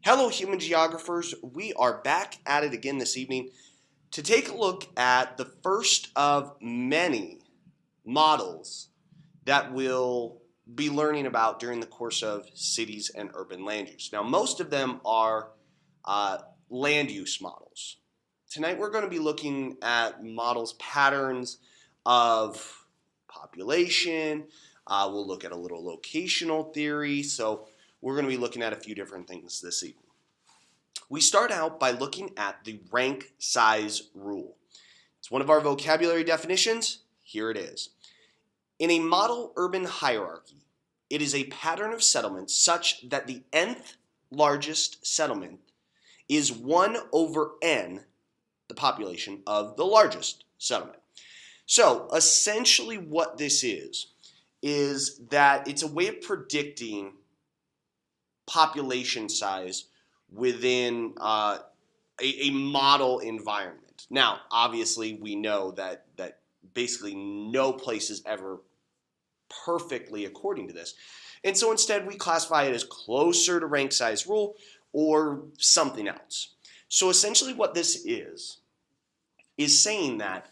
Hello, human geographers. We are back at it again this evening to take a look at the first of many models that we'll be learning about during the course of cities and urban land use. Now, most of them are land use models. Tonight, we're going to be looking at models, patterns of population. We'll look at a little locational theory. So we're going to be looking at a few different things this evening. We start out by looking at the rank size rule. It's one of our vocabulary definitions. Here it is. In a model urban hierarchy, it is a pattern of settlement such that the nth largest settlement is 1 over n, the population of the largest settlement. So essentially what this is that it's a way of predicting population size within a model environment. Now, obviously, we know that basically no place is ever perfectly according to this. And so instead, we classify it as closer to rank size rule or something else. So essentially what this is saying that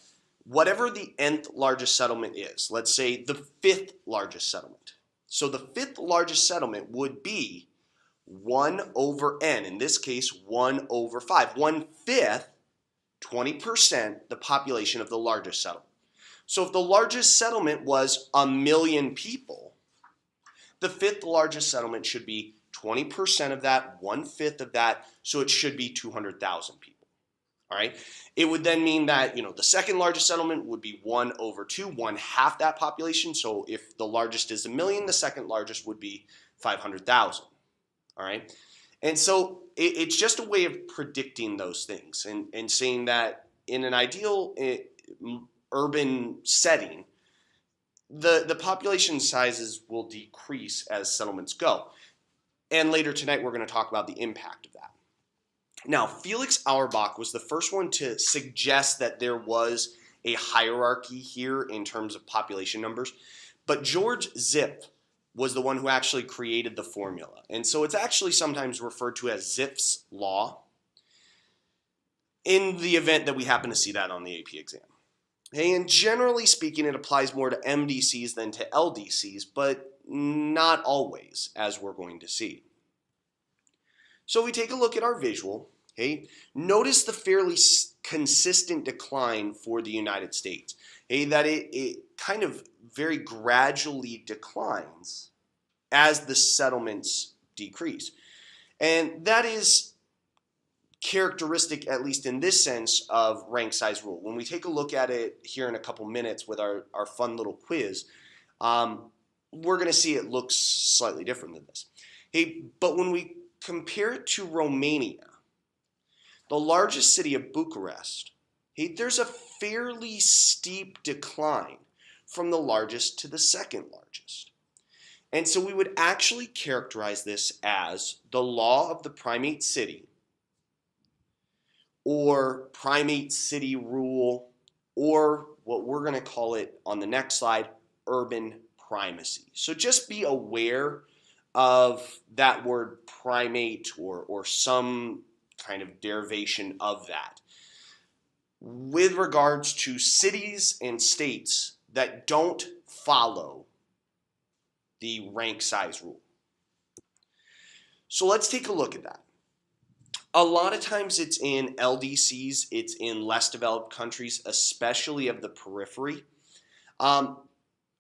whatever the nth largest settlement is, let's say the 5th largest settlement. So the 5th largest settlement would be 1 over n, in this case 1 over 5. 1/5, 20%, the population of the largest settlement. So if the largest settlement was 1 million people, the 5th largest settlement should be 20% of that, 1/5 of that, so it should be 200,000 people. All right. It would then mean that, the second largest settlement would be 1 over 2, 1/2 that population. So if the largest is 1 million, the second largest would be 500,000. All right. And so it's just a way of predicting those things and saying that in an ideal urban setting, the population sizes will decrease as settlements go. And later tonight, we're going to talk about the impact of that. Now, Felix Auerbach was the first one to suggest that there was a hierarchy here in terms of population numbers, but George Zipf was the one who actually created the formula. And so it's actually sometimes referred to as Zipf's law in the event that we happen to see that on the AP exam. Okay, and generally speaking, it applies more to MDCs than to LDCs, but not always, as we're going to see. So we take a look at our visual. Okay, notice the fairly consistent decline for the United States. Okay, that it kind of very gradually declines as the settlements decrease. And that is characteristic, at least in this sense, of rank size rule. When we take a look at it here in a couple minutes with our fun little quiz, we're going to see it looks slightly different than this. Hey, but when we compare it to Romania, the largest city of Bucharest, hey, there's a fairly steep decline from the largest to the second largest. And so we would actually characterize this as the law of the primate city, or primate city rule, or what we're going to call it on the next slide, urban primacy. So just be aware of that word primate or some kind of derivation of that with regards to cities and states that don't follow the rank size rule. So let's take a look at that. A lot of times it's in LDCs, it's in less developed countries, especially of the periphery. And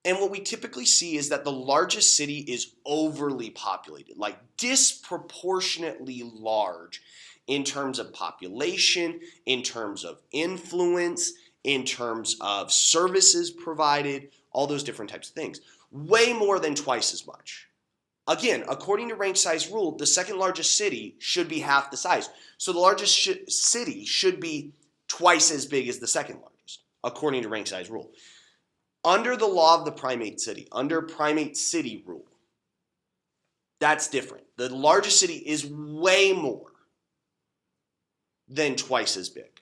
what we typically see is that the largest city is overly populated, like disproportionately large in terms of population, in terms of influence, in terms of services provided, all those different types of things. Way more than twice as much. Again, according to rank size rule, the second largest city should be half the size. So the largest city should be twice as big as the second largest, according to rank size rule. Under the law of the primate city, under primate city rule, that's different. The largest city is way more than twice as big.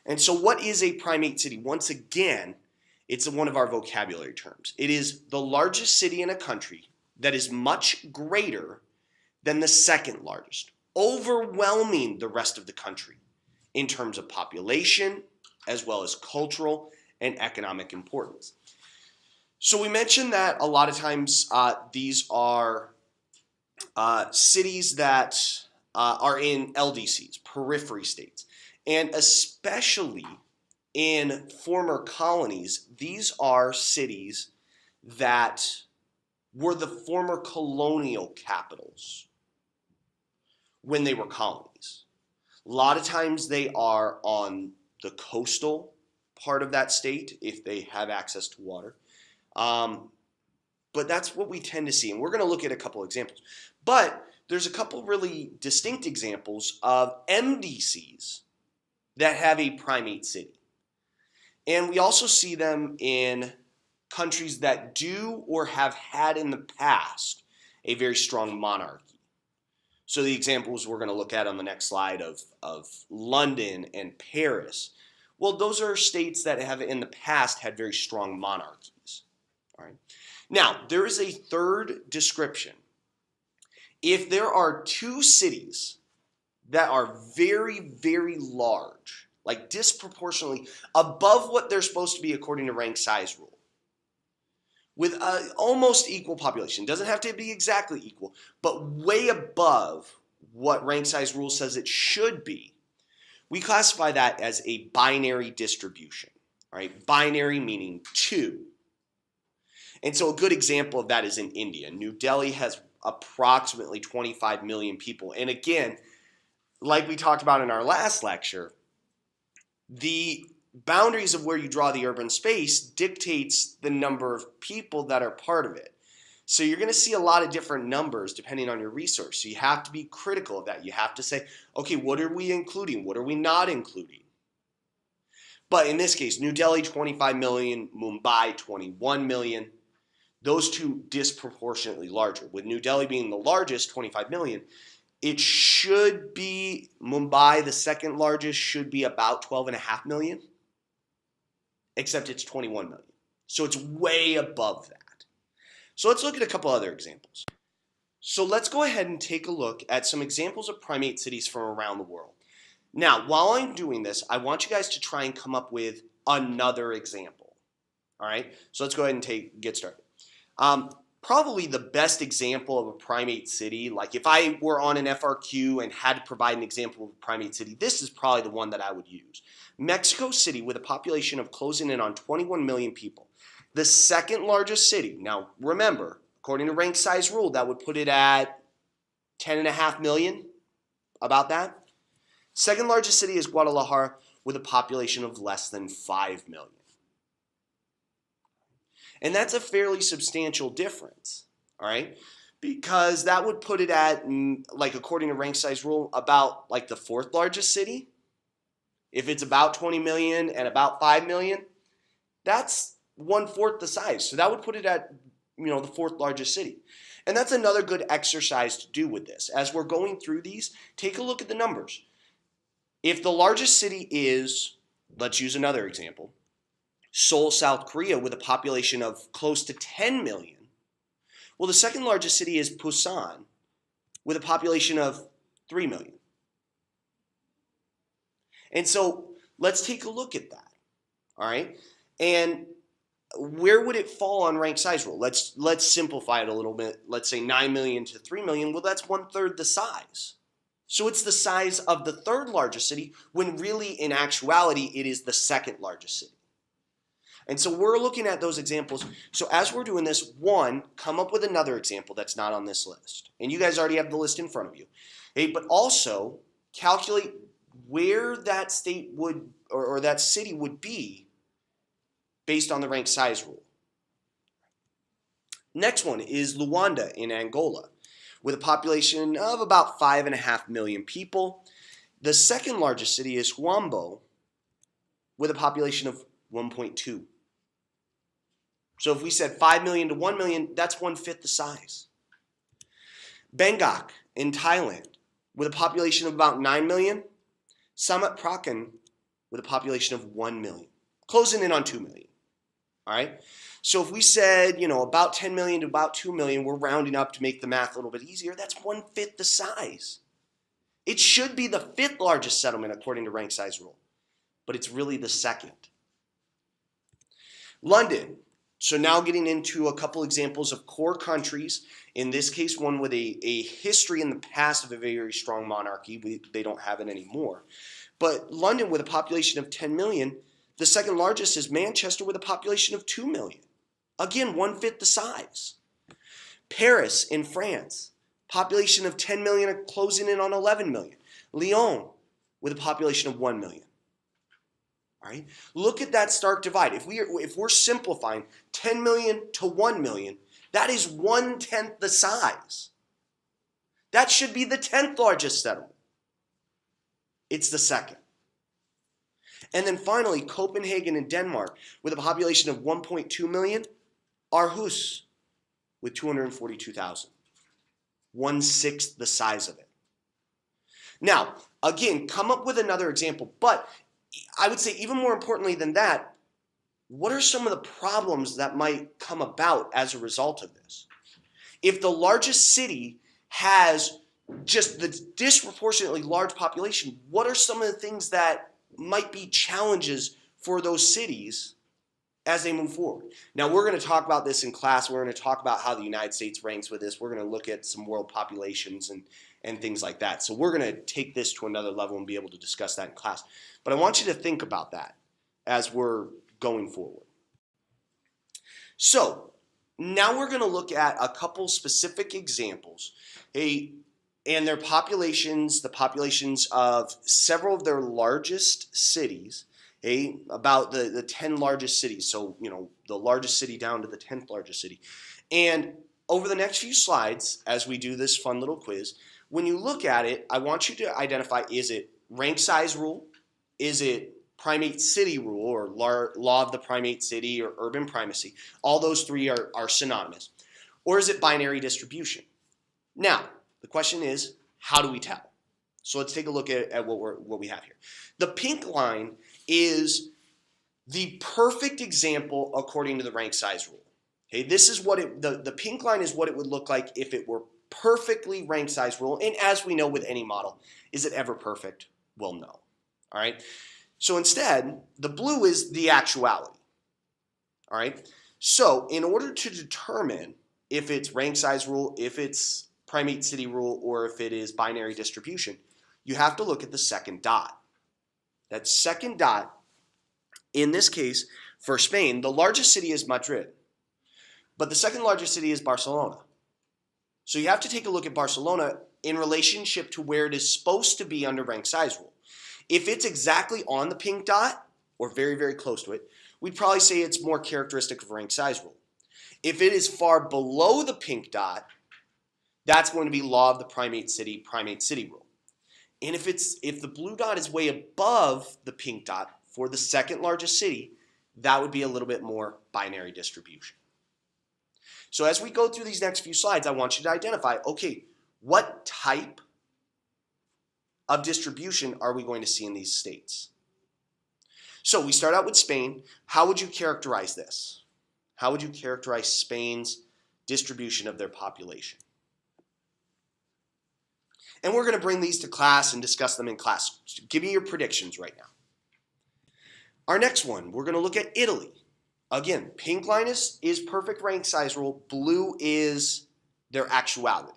And so what is a primate city? Once again, it's one of our vocabulary terms. It is the largest city in a country that is much greater then the second largest, overwhelming the rest of the country in terms of population, as well as cultural and economic importance. So we mentioned that a lot of times these are cities that are in LDCs, periphery states, and especially in former colonies, these are cities that were the former colonial capitals when they were colonies. A lot of times they are on the coastal part of that state if they have access to water. But that's what we tend to see. And we're going to look at a couple examples. But there's a couple really distinct examples of MDCs that have a primate city. And we also see them in countries that do or have had in the past a very strong monarchy. So the examples we're going to look at on the next slide of London and Paris, well, those are states that have in the past had very strong monarchies. All right. Now, there is a third description. If there are two cities that are very, very large, like disproportionately above what they're supposed to be according to rank size rule, with almost equal population, doesn't have to be exactly equal, but way above what rank size rule says it should be, we classify that as a binary distribution. All right, binary meaning two. And so a good example of that is in India. New Delhi has approximately 25 million people. And again, like we talked about in our last lecture, the boundaries of where you draw the urban space dictates the number of people that are part of it. So you're going to see a lot of different numbers depending on your resource. So you have to be critical of that. You have to say, okay, what are we including? What are we not including? But in this case, New Delhi, 25 million, Mumbai, 21 million. Those two disproportionately larger. With New Delhi being the largest, 25 million, it should be Mumbai, the second largest, should be about 12.5 million, except it's 21 million. So it's way above that. So let's look at a couple other examples. So let's go ahead and take a look at some examples of primate cities from around the world. Now, while I'm doing this, I want you guys to try and come up with another example. All right, so let's go ahead and get started. Probably the best example of a primate city, like if I were on an FRQ and had to provide an example of a primate city, this is probably the one that I would use. Mexico City, with a population of closing in on 21 million people. The second largest city, now remember, according to rank size rule, that would put it at 10.5 million, about that. Second largest city is Guadalajara, with a population of less than 5 million. And that's a fairly substantial difference, all right? Because that would put it at, like according to rank size rule, about like the fourth largest city. If it's about 20 million and about 5 million, that's 1/4 the size. So that would put it at, the fourth largest city. And that's another good exercise to do with this. As we're going through these, take a look at the numbers. If the largest city is, let's use another example, Seoul, South Korea, with a population of close to 10 million. Well, the second largest city is Busan, with a population of 3 million. And so let's take a look at that, all right? And where would it fall on rank size rule? Let's simplify it a little bit. Let's say 9 million to 3 million. Well, that's 1/3 the size. So it's the size of the third largest city, when really, in actuality, it is the second largest city. And so we're looking at those examples. So as we're doing this, one, come up with another example that's not on this list. And you guys already have the list in front of you. Okay, but also calculate where that state would, or that city would be based on the rank size rule. Next one is Luanda in Angola, with a population of about 5.5 million people. The second largest city is Huambo, with a population of 1.2. So if we said 5 million to 1 million, that's 1/5 the size. Bangkok in Thailand, with a population of about 9 million. Samut Prakan, with a population of 1 million, closing in on 2 million. All right. So if we said, about 10 million to about 2 million, we're rounding up to make the math a little bit easier. That's 1/5 the size. It should be the 5th largest settlement according to rank size rule, but it's really the 2nd. London. So now getting into a couple examples of core countries. In this case, one with a history in the past of a very strong monarchy. They don't have it anymore. But London with a population of 10 million, the second largest is Manchester with a population of 2 million. Again, 1/5 the size. Paris in France, population of 10 million closing in on 11 million. Lyon with a population of 1 million. All right? Look at that stark divide. If we're simplifying 10 million to 1 million, that is 1/10 the size. That should be the 10th largest settlement. It's the 2nd. And then finally, Copenhagen in Denmark with a population of 1.2 million. Aarhus with 242,000. 1/6 the size of it. Now, again, come up with another example, but I would say even more importantly than that, what are some of the problems that might come about as a result of this? If the largest city has just the disproportionately large population, what are some of the things that might be challenges for those cities as they move forward? Now, we're going to talk about this in class. We're going to talk about how the United States ranks with this. We're going to look at some world populations and things like that. So we're going to take this to another level and be able to discuss that in class. But I want you to think about that as we're going forward. So now we're going to look at a couple specific examples, and their populations, the populations of several of their largest cities, about the 10 largest cities. So, the largest city down to the 10th largest city. And over the next few slides, as we do this fun little quiz, when you look at it, I want you to identify, is it rank size rule? Is it primate city rule or law of the primate city or urban primacy? All those three are synonymous. Or is it binary distribution? Now, the question is, how do we tell? So let's take a look at what we have here. The pink line is the perfect example according to the rank size rule. Okay, this is what the pink line is what it would look like if it were perfectly rank size rule. And as we know with any model, is it ever perfect? Well, no. All right. So instead, the blue is the actuality. All right. So in order to determine if it's rank size rule, if it's primate city rule, or if it is binary distribution, you have to look at the second dot. That second dot, in this case, for Spain, the largest city is Madrid, but the second largest city is Barcelona. So you have to take a look at Barcelona in relationship to where it is supposed to be under rank size rule. If it's exactly on the pink dot, or very, very close to it, we'd probably say it's more characteristic of rank size rule. If it is far below the pink dot, that's going to be law of the primate city rule. And if the blue dot is way above the pink dot for the second largest city, that would be a little bit more binary distribution. So as we go through these next few slides, I want you to identify, okay, what type of distribution are we going to see in these states? So we start out with Spain. How would you characterize this? How would you characterize Spain's distribution of their population? And we're going to bring these to class and discuss them in class. Give me your predictions right now. Our next one, we're going to look at Italy. Again, pink line is perfect rank size rule. Blue is their actuality.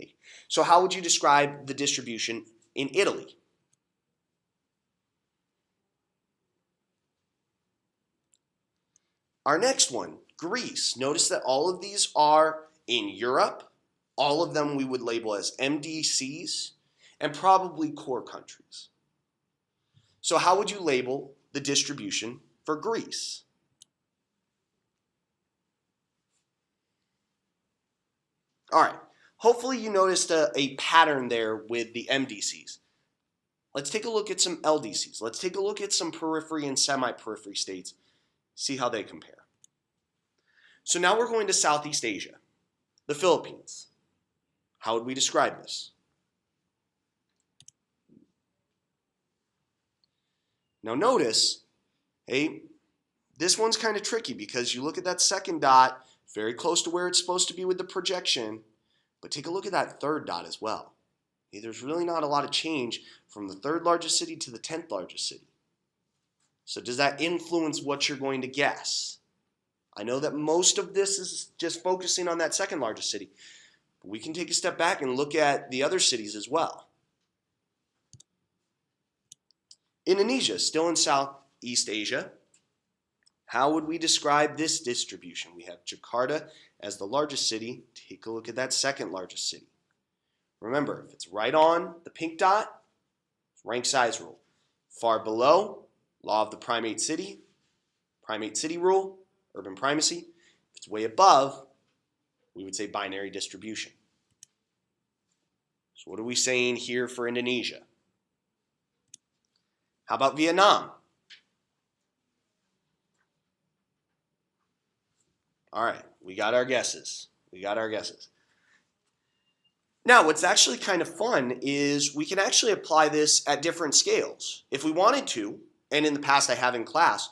Okay. So how would you describe the distribution in Italy? Our next one, Greece. Notice that all of these are in Europe. All of them we would label as MDCs and probably core countries. So how would you label the distribution for Greece? All right. Hopefully you noticed a pattern there with the MDCs. Let's take a look at some LDCs. Let's take a look at some periphery and semi-periphery states. See how they compare. So now we're going to Southeast Asia, the Philippines. How would we describe this? Now notice, This one's kind of tricky because you look at that second dot, very close to where it's supposed to be with the projection, but take a look at that third dot as well. Okay, there's really not a lot of change from the third largest city to the 10th largest city. So does that influence what you're going to guess? I know that most of this is just focusing on that second largest city, but we can take a step back and look at the other cities as well. Indonesia, still in Southeast Asia. How would we describe this distribution? We have Jakarta as the largest city. Take a look at that second largest city. Remember, if it's right on the pink dot, it's rank size rule. Far below, law of the primate city rule, urban primacy. If it's way above, we would say binary distribution. So what are we saying here for Indonesia? How about Vietnam? All right, we got our guesses. Now, what's actually kind of fun is we can actually apply this at different scales. If we wanted to, and in the past I have in class,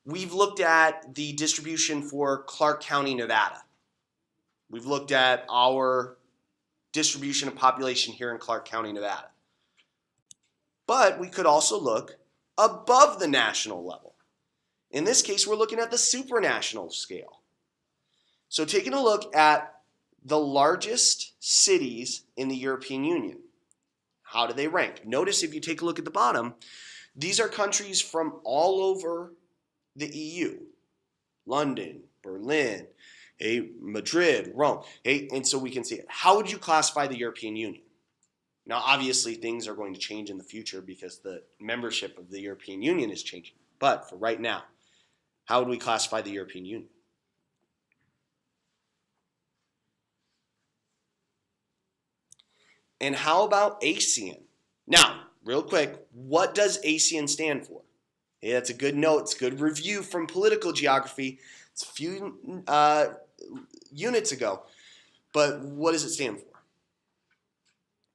we've looked at the distribution for Clark County, Nevada. We've looked at our distribution of population here in Clark County, Nevada. But we could also look above the national level. In this case, we're looking at the supranational scale. So taking a look at the largest cities in the European Union. How do they rank? Notice if you take a look at the bottom, these are countries from all over the EU. London, Berlin, Madrid, Rome. And so we can see it. How would you classify the European Union? Now, obviously, things are going to change in the future because the membership of the European Union is changing. But for right now, how would we classify the European Union? And how about ASEAN? Now, real quick, what does ASEAN stand for? Hey, that's a good note. It's a good review from political geography. It's a few units ago. But what does it stand for?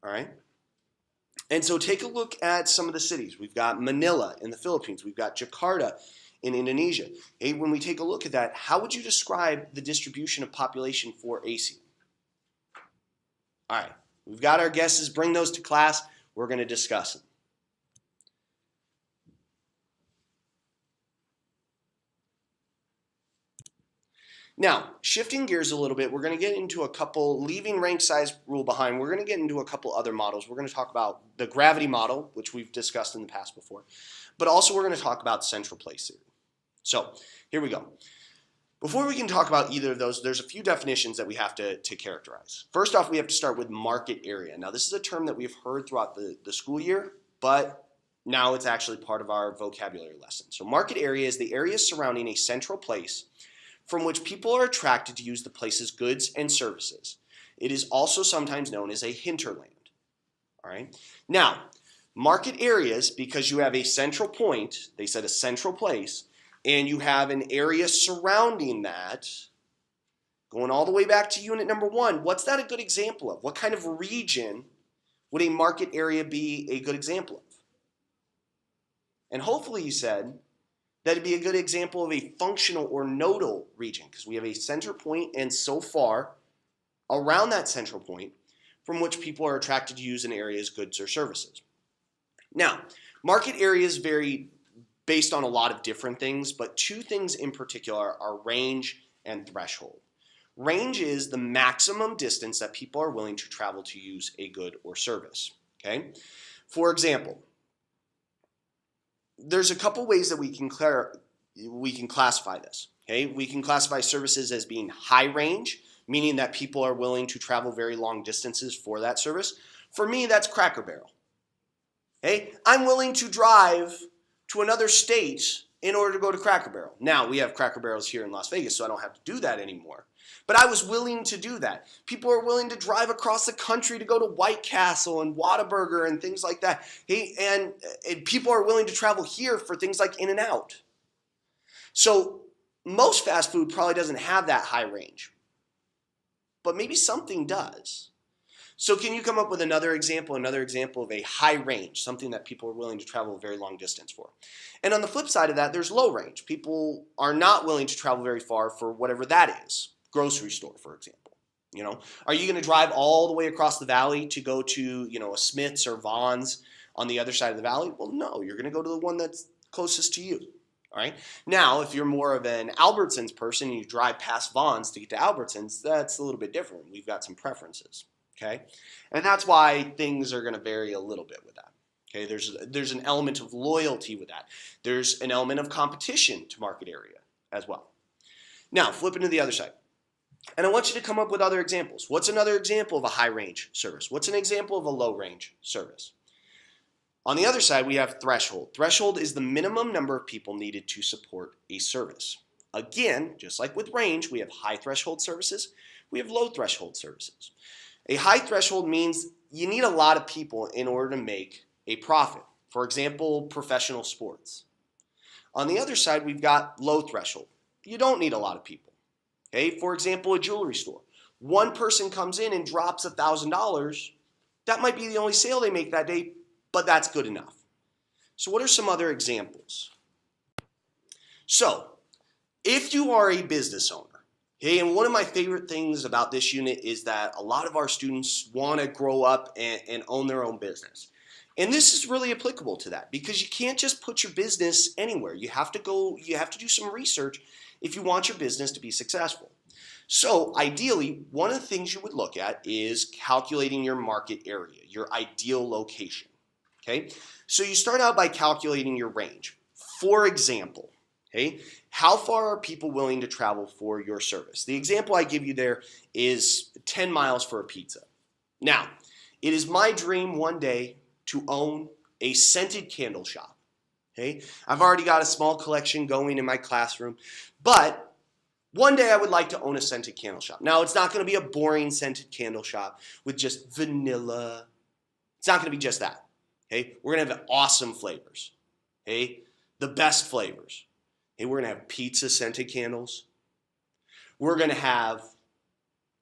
All right. And so take a look at some of the cities. We've got Manila in the Philippines. We've got Jakarta in Indonesia. Hey, when we take a look at that, how would you describe the distribution of population for ASEAN? All right. We've got our guesses. Bring those to class. We're going to discuss them. Now, shifting gears a little bit, we're going to get into a couple, leaving rank size rule behind, we're going to get into a couple other models. We're going to talk about the gravity model, which we've discussed in the past before, but also we're going to talk about central place theory. So here we go. Before we can talk about either of those, there's a few definitions that we have to characterize. First off, we have to start with market area. Now, this is a term that we've heard throughout the school year, but now it's actually part of our vocabulary lesson. So market area is the area surrounding a central place from which people are attracted to use the place's goods and services. It is also sometimes known as a hinterland. All right. Now, market areas, because you have a central point, they said a central place, and you have an area surrounding that, going all the way back to unit number 1, what's that a good example of? What kind of region would a market area be a good example of? And hopefully you said that it'd be a good example of a functional or nodal region, because we have a center point and so far around that central point from which people are attracted to use an area's goods or services. Now, market areas vary based on a lot of different things, but two things in particular are range and threshold. Range is the maximum distance that people are willing to travel to use a good or service. Okay? For example, there's a couple ways that we can classify this. Okay? We can classify services as being high range, meaning that people are willing to travel very long distances for that service. For me, that's Cracker Barrel. Okay? I'm willing to drive to another state in order to go to Cracker Barrel. Now, we have Cracker Barrels here in Las Vegas, so I don't have to do that anymore. But I was willing to do that. People are willing to drive across the country to go to White Castle and Whataburger and things like that. Hey, and people are willing to travel here for things like In-N-Out. So most fast food probably doesn't have that high range. But maybe something does. So can you come up with another example of a high range, something that people are willing to travel a very long distance for? And on the flip side of that, there's low range. People are not willing to travel very far for whatever that is. Grocery store, for example. Are you going to drive all the way across the valley to go to, a Smith's or Vaughn's on the other side of the valley? Well, no, you're going to go to the one that's closest to you. All right. Now, if you're more of an Albertsons person and you drive past Vaughn's to get to Albertsons, that's a little bit different. We've got some preferences. Okay, and that's why things are going to vary a little bit with that. Okay, there's an element of loyalty with that. There's an element of competition to market area as well. Now, flipping to the other side. And I want you to come up with other examples. What's another example of a high range service? What's an example of a low range service? On the other side, we have threshold. Threshold is the minimum number of people needed to support a service. Again, just like with range, we have high threshold services, we have low threshold services. A high threshold means you need a lot of people in order to make a profit. For example, professional sports. On the other side, we've got low threshold. You don't need a lot of people. Okay, for example, a jewelry store. One person comes in and drops $1,000. That might be the only sale they make that day, but that's good enough. So what are some other examples? So, if you are a business owner, okay, and one of my favorite things about this unit is that a lot of our students want to grow up and own their own business. And this is really applicable to that because you can't just put your business anywhere. You have to do some research if you want your business to be successful. So ideally, one of the things you would look at is calculating your market area, your ideal location. Okay? So you start out by calculating your range. For example, okay, how far are people willing to travel for your service? The example I give you there is 10 miles for a pizza. Now, it is my dream one day to own a scented candle shop. Okay? I've already got a small collection going in my classroom, but one day I would like to own a scented candle shop. Now, it's not going to be a boring scented candle shop with just vanilla. It's not going to be just that. Okay? We're going to have awesome flavors. Okay? The best flavors. Hey, we're going to have pizza scented candles. We're going to have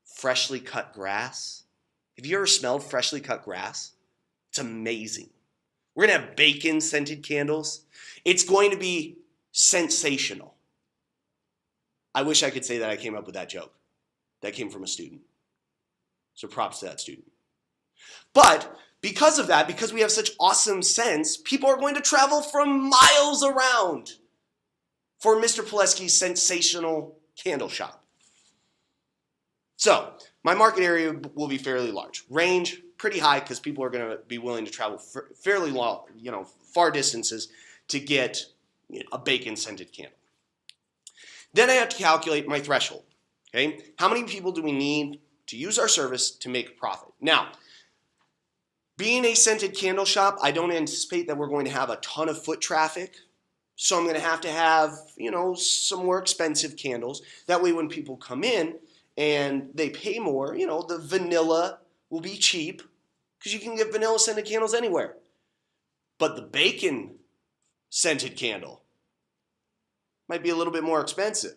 freshly cut grass. Have you ever smelled freshly cut grass? It's amazing. We're going to have bacon scented candles. It's going to be sensational. I wish I could say that I came up with that joke. That came from a student. So props to that student. But because of that, because we have such awesome scents, people are going to travel from miles around for Mr. Pileski's sensational candle shop. So, my market area will be fairly large. Range, pretty high because people are going to be willing to travel fairly long, far distances to get a bacon-scented candle. Then I have to calculate my threshold. Okay? How many people do we need to use our service to make a profit? Now, being a scented candle shop, I don't anticipate that we're going to have a ton of foot traffic. So I'm going to have, some more expensive candles. That way when people come in and they pay more, the vanilla will be cheap because you can get vanilla scented candles anywhere. But the bacon scented candle might be a little bit more expensive.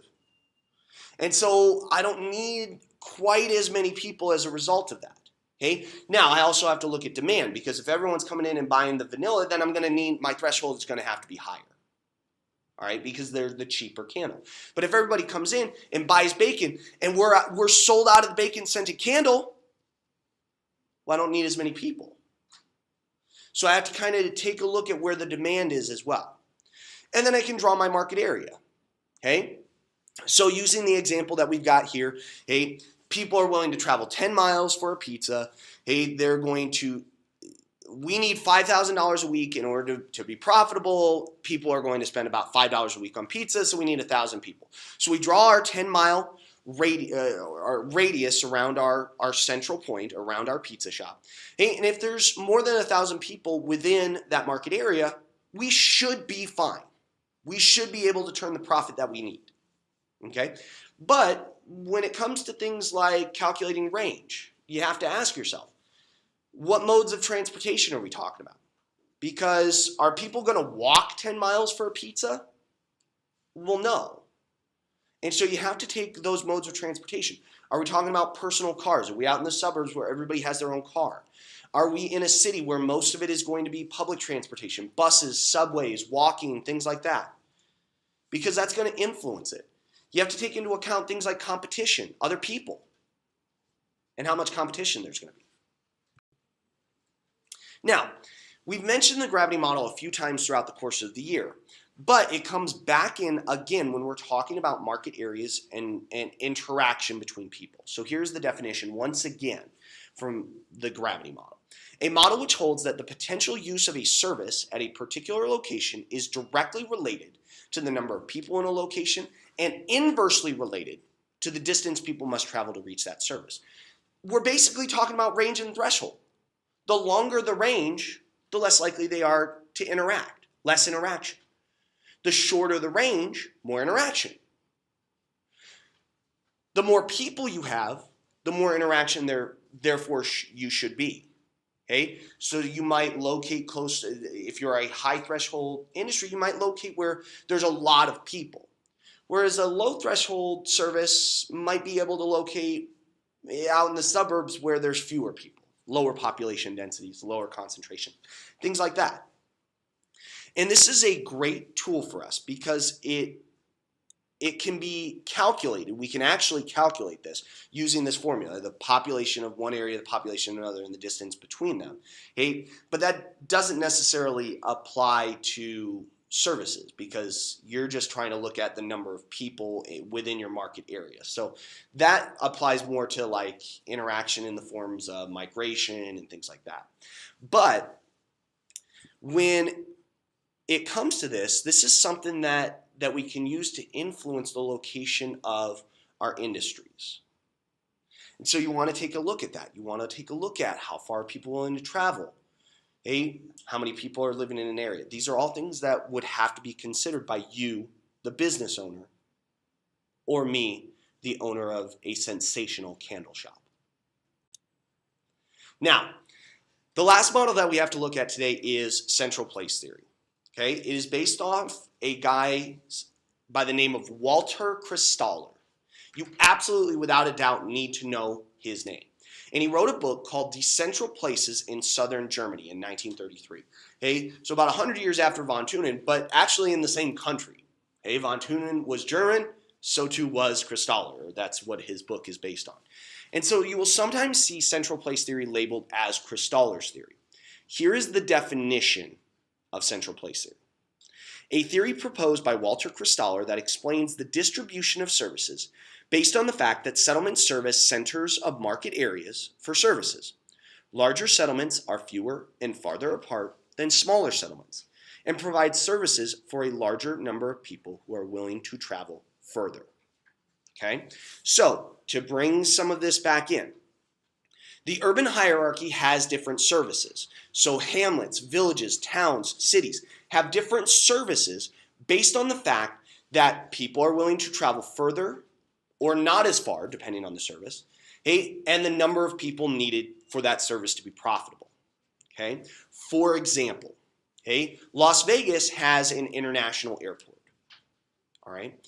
And so I don't need quite as many people as a result of that. Okay. Now I also have to look at demand because if everyone's coming in and buying the vanilla, then I'm going to need, my threshold is going to have to be higher. All right, because they're the cheaper candle. But if everybody comes in and buys bacon and we're sold out of the bacon scented candle, well, I don't need as many people. So I have to kind of take a look at where the demand is as well. And then I can draw my market area. Okay? So using the example that we've got here, hey, people are willing to travel 10 miles for a pizza. Hey, we need $5,000 a week in order to be profitable. People are going to spend about $5 a week on pizza, so we need 1,000 people. So we draw our 10-mile radius around our central point, around our pizza shop. And if there's more than 1,000 people within that market area, we should be fine. We should be able to turn the profit that we need. Okay? But when it comes to things like calculating range, you have to ask yourself, what modes of transportation are we talking about? Because are people going to walk 10 miles for a pizza? Well, no. And so you have to take those modes of transportation. Are we talking about personal cars? Are we out in the suburbs where everybody has their own car? Are we in a city where most of it is going to be public transportation, buses, subways, walking, things like that? Because that's going to influence it. You have to take into account things like competition, other people, and how much competition there's going to be. Now, we've mentioned the gravity model a few times throughout the course of the year, but it comes back in again when we're talking about market areas and interaction between people. So here's the definition once again from the gravity model. A model which holds that the potential use of a service at a particular location is directly related to the number of people in a location and inversely related to the distance people must travel to reach that service. We're basically talking about range and threshold. The longer the range, the less likely they are to interact, less interaction. The shorter the range, more interaction. The more people you have, the more interaction therefore you should be. Okay, so you might locate close, if you're a high threshold industry, you might locate where there's a lot of people. Whereas a low threshold service might be able to locate out in the suburbs where there's fewer people, lower population densities, lower concentration, things like that. And this is a great tool for us because it can be calculated. We can actually calculate this using this formula, the population of one area, the population of another, and the distance between them. Okay? But that doesn't necessarily apply to services because you're just trying to look at the number of people within your market area. So that applies more to like interaction in the forms of migration and things like that. But when it comes to this is something that we can use to influence the location of our industries. And so you want to take a look at that. You want to take a look at how far people are willing to travel. Hey, how many people are living in an area? These are all things that would have to be considered by you, the business owner, or me, the owner of a sensational candle shop. Now, the last model that we have to look at today is central place theory. Okay, it is based off a guy by the name of Walter Christaller. You absolutely, without a doubt, need to know his name. And he wrote a book called Decentral Places in Southern Germany in 1933. Okay, so about 100 years after von Thunen, but actually in the same country. Okay, von Thunen was German, so too was Christaller. That's what his book is based on. And so you will sometimes see central place theory labeled as Christaller's theory. Here is the definition of central place theory. A theory proposed by Walter Christaller that explains the distribution of services based on the fact that settlements serve as centers of market areas for services. Larger settlements are fewer and farther apart than smaller settlements and provide services for a larger number of people who are willing to travel further. Okay, so to bring some of this back in, the urban hierarchy has different services. So hamlets, villages, towns, cities have different services based on the fact that people are willing to travel further or not as far, depending on the service, okay, and the number of people needed for that service to be profitable. Okay? For example, okay, Las Vegas has an international airport. All right?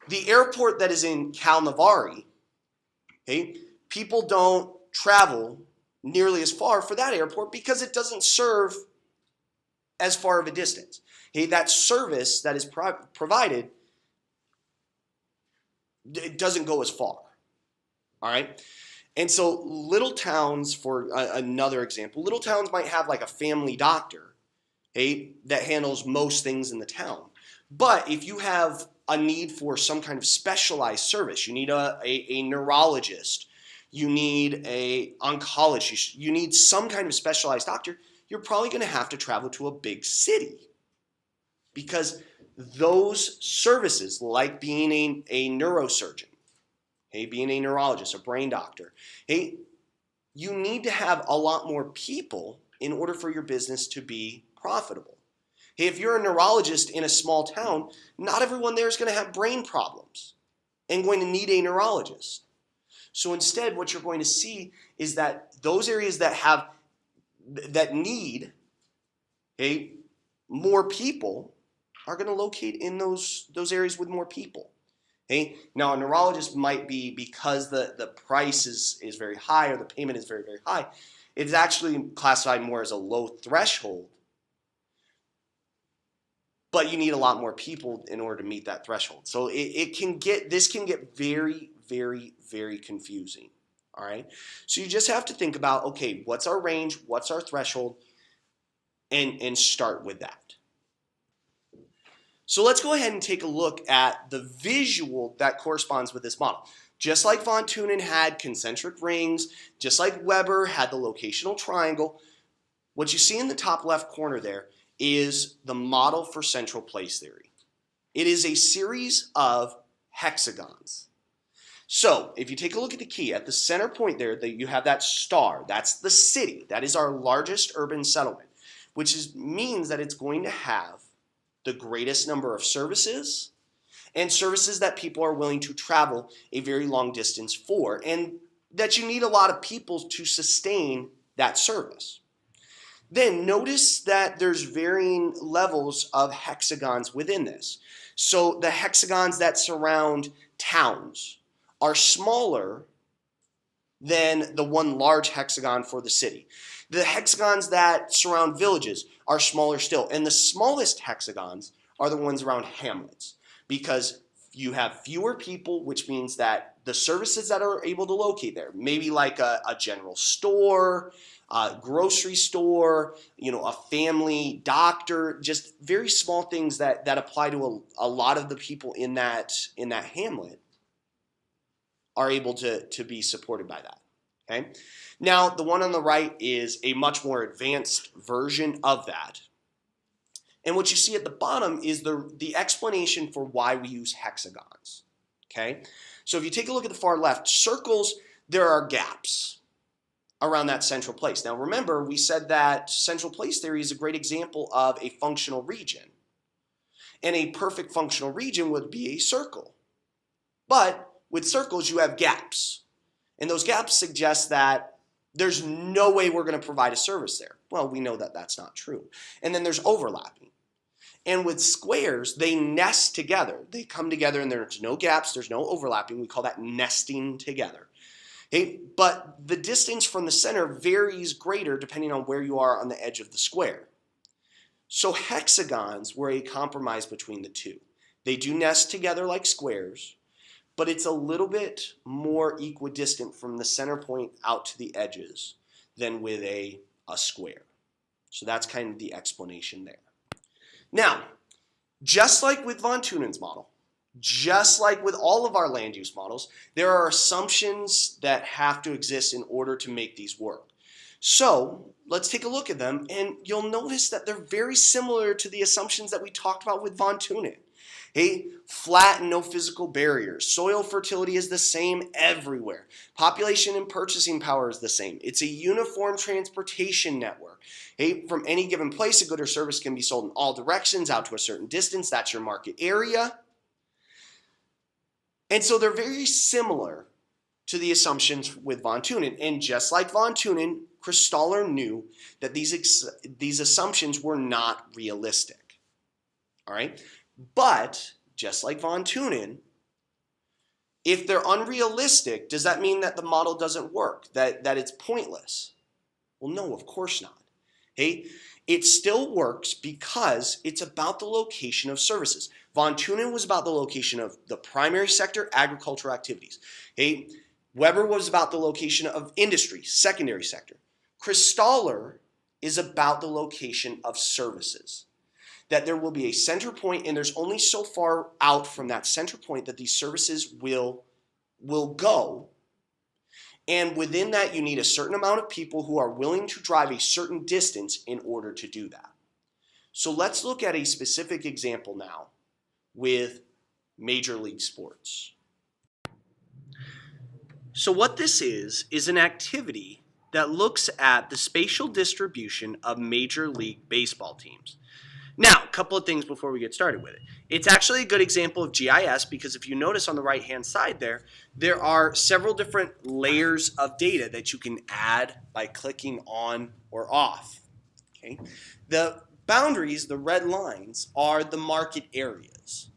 The airport that is in Calnavari, okay, people don't travel nearly as far for that airport because it doesn't serve as far of a distance. Okay, that service that is provided, it doesn't go as far. All right? And so little towns, for another example, little towns might have like a family doctor, okay, that handles most things in the town. But if you have a need for some kind of specialized service, you need a neurologist, you need an oncologist, you need some kind of specialized doctor, you're probably going to have to travel to a big city. Because those services, like being a neurosurgeon, okay, being a neurologist, a brain doctor, hey, you need to have a lot more people in order for your business to be profitable. Hey, if you're a neurologist in a small town, not everyone there is going to have brain problems and going to need a neurologist. So instead, what you're going to see is that those areas that need, okay, more people are going to locate in those areas with more people. Okay? Now, a neurologist might be, because the price is very high or the payment is very, very high, it's actually classified more as a low threshold, but you need a lot more people in order to meet that threshold. So this can get very, very, very confusing. All right. So you just have to think about, okay, what's our range? What's our threshold? And start with that. So let's go ahead and take a look at the visual that corresponds with this model. Just like von Thunen had concentric rings, just like Weber had the locational triangle, what you see in the top left corner there is the model for central place theory. It is a series of hexagons. So if you take a look at the key, at the center point there, you have that star. That's the city. That is our largest urban settlement, which means that it's going to have the greatest number of services and services that people are willing to travel a very long distance for, and that you need a lot of people to sustain that service. Then notice that there's varying levels of hexagons within this. So the hexagons that surround towns are smaller than the one large hexagon for the city. The hexagons that surround villages are smaller still. And the smallest hexagons are the ones around hamlets, because you have fewer people, which means that the services that are able to locate there, maybe like a general store, a grocery store, a family doctor, just very small things that apply to a lot of the people in that hamlet are able to be supported by that. Okay. Now, the one on the right is a much more advanced version of that. And what you see at the bottom is the explanation for why we use hexagons. Okay. So if you take a look at the far left, circles, there are gaps around that central place. Now remember, we said that central place theory is a great example of a functional region. And a perfect functional region would be a circle. But with circles, you have gaps. And those gaps suggest that there's no way we're going to provide a service there. Well, we know that that's not true. And then there's overlapping. And with squares, they nest together. They come together and there's no gaps, there's no overlapping. We call that nesting together. Okay? But the distance from the center varies greater depending on where you are on the edge of the square. So hexagons were a compromise between the two. They do nest together like squares, but it's a little bit more equidistant from the center point out to the edges than with a square. So that's kind of the explanation there. Now, just like with von Thunen's model, just like with all of our land use models, there are assumptions that have to exist in order to make these work. So let's take a look at them, and you'll notice that they're very similar to the assumptions that we talked about with von Thunen. Hey, flat and no physical barriers. Soil fertility is the same everywhere. Population and purchasing power is the same. It's a uniform transportation network. Hey, from any given place, a good or service can be sold in all directions out to a certain distance. That's your market area. And so they're very similar to the assumptions with von Thunen. And just like von Thunen, Christaller knew that these assumptions were not realistic. All right? But just like von Thunen, if they're unrealistic, does that mean that the model doesn't work, that it's pointless? Well, no, of course not. Hey, it still works because it's about the location of services. Von Thunen was about the location of the primary sector, agricultural activities. Hey, Weber was about the location of industry, secondary sector. Christaller is about the location of services. That there will be a center point, and there's only so far out from that center point that these services will go. And within that, you need a certain amount of people who are willing to drive a certain distance in order to do that. So let's look at a specific example now with Major League Sports. So what this is an activity that looks at the spatial distribution of Major League Baseball teams. Now, a couple of things before we get started with it. It's actually a good example of GIS because if you notice on the right-hand side there are several different layers of data that you can add by clicking on or off. Okay? The boundaries, the red lines, are the market areas.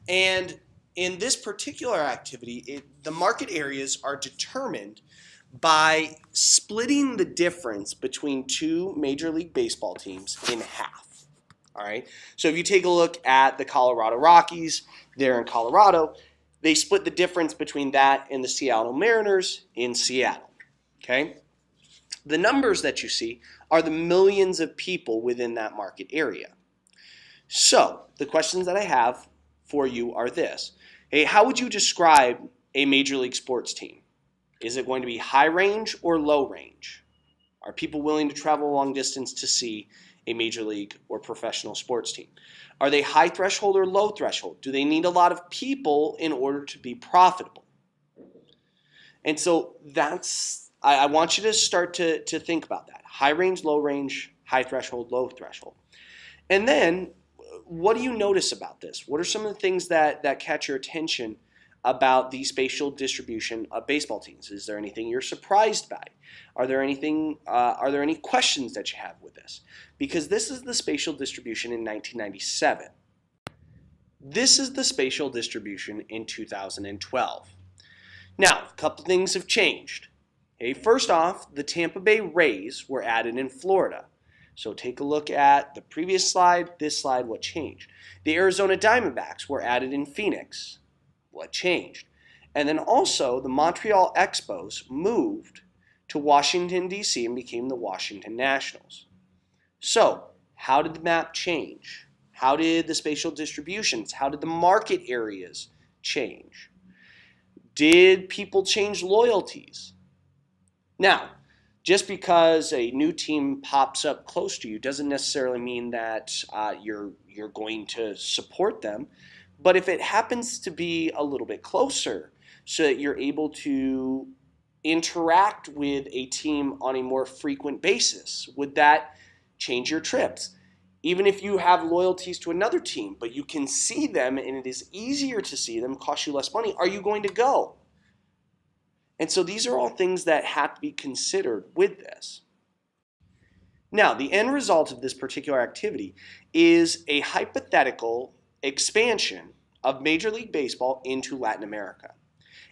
And in this particular activity, the market areas are determined by splitting the difference between two Major League Baseball teams in half. All right. So if you take a look at the Colorado Rockies, they're in Colorado. They split the difference between that and the Seattle Mariners in Seattle. Okay. The numbers that you see are the millions of people within that market area. So the questions that I have for you are this. Hey, how would you describe a Major League sports team? Is it going to be high range or low range? Are people willing to travel a long distance to see a Major League or professional sports team? Are they high threshold or low threshold? Do they need a lot of people in order to be profitable? And so I want you to start to think about that. High range, low range, high threshold, low threshold. And then what do you notice about this? What are some of the things that catch your attention about the spatial distribution of baseball teams? Is there anything you're surprised by? Are there any questions that you have with this? Because this is the spatial distribution in 1997. This is the spatial distribution in 2012. Now, a couple things have changed. Okay, first off, the Tampa Bay Rays were added in Florida. So take a look at the previous slide, this slide, what changed. The Arizona Diamondbacks were added in Phoenix. What changed? And then also the Montreal Expos moved to Washington, D.C. and became the Washington Nationals. So how did the map change? How did the spatial distributions, how did the market areas change? Did people change loyalties? Now, just because a new team pops up close to you doesn't necessarily mean that you're going to support them. But if it happens to be a little bit closer so that you're able to interact with a team on a more frequent basis, would that change your trips? Even if you have loyalties to another team, but you can see them and it is easier to see them, cost you less money, are you going to go? And so these are all things that have to be considered with this. Now, the end result of this particular activity is a hypothetical expansion of Major League Baseball into Latin America.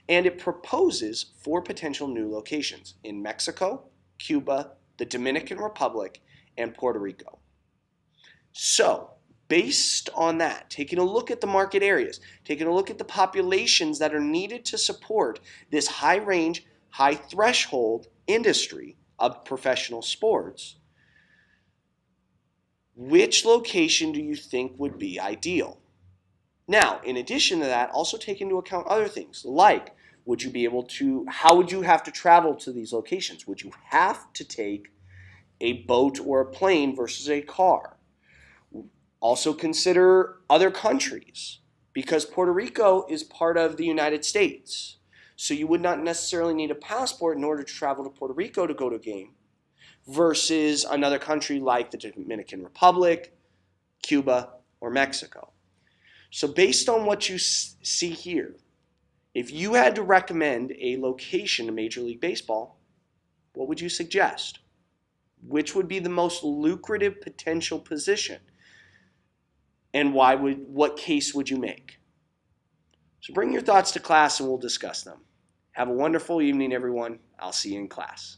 And it proposes 4 potential new locations in Mexico, Cuba, the Dominican Republic, and Puerto Rico. So, based on that, taking a look at the market areas, taking a look at the populations that are needed to support this high range, high threshold industry of professional sports, which location do you think would be ideal? Now, in addition to that, also take into account other things like, how would you have to travel to these locations? Would you have to take a boat or a plane versus a car? Also consider other countries, because Puerto Rico is part of the United States. So you would not necessarily need a passport in order to travel to Puerto Rico to go to a game versus another country like the Dominican Republic, Cuba, or Mexico. So based on what you see here, if you had to recommend a location to Major League Baseball, what would you suggest? Which would be the most lucrative potential position? And what case would you make? So bring your thoughts to class and we'll discuss them. Have a wonderful evening, everyone. I'll see you in class.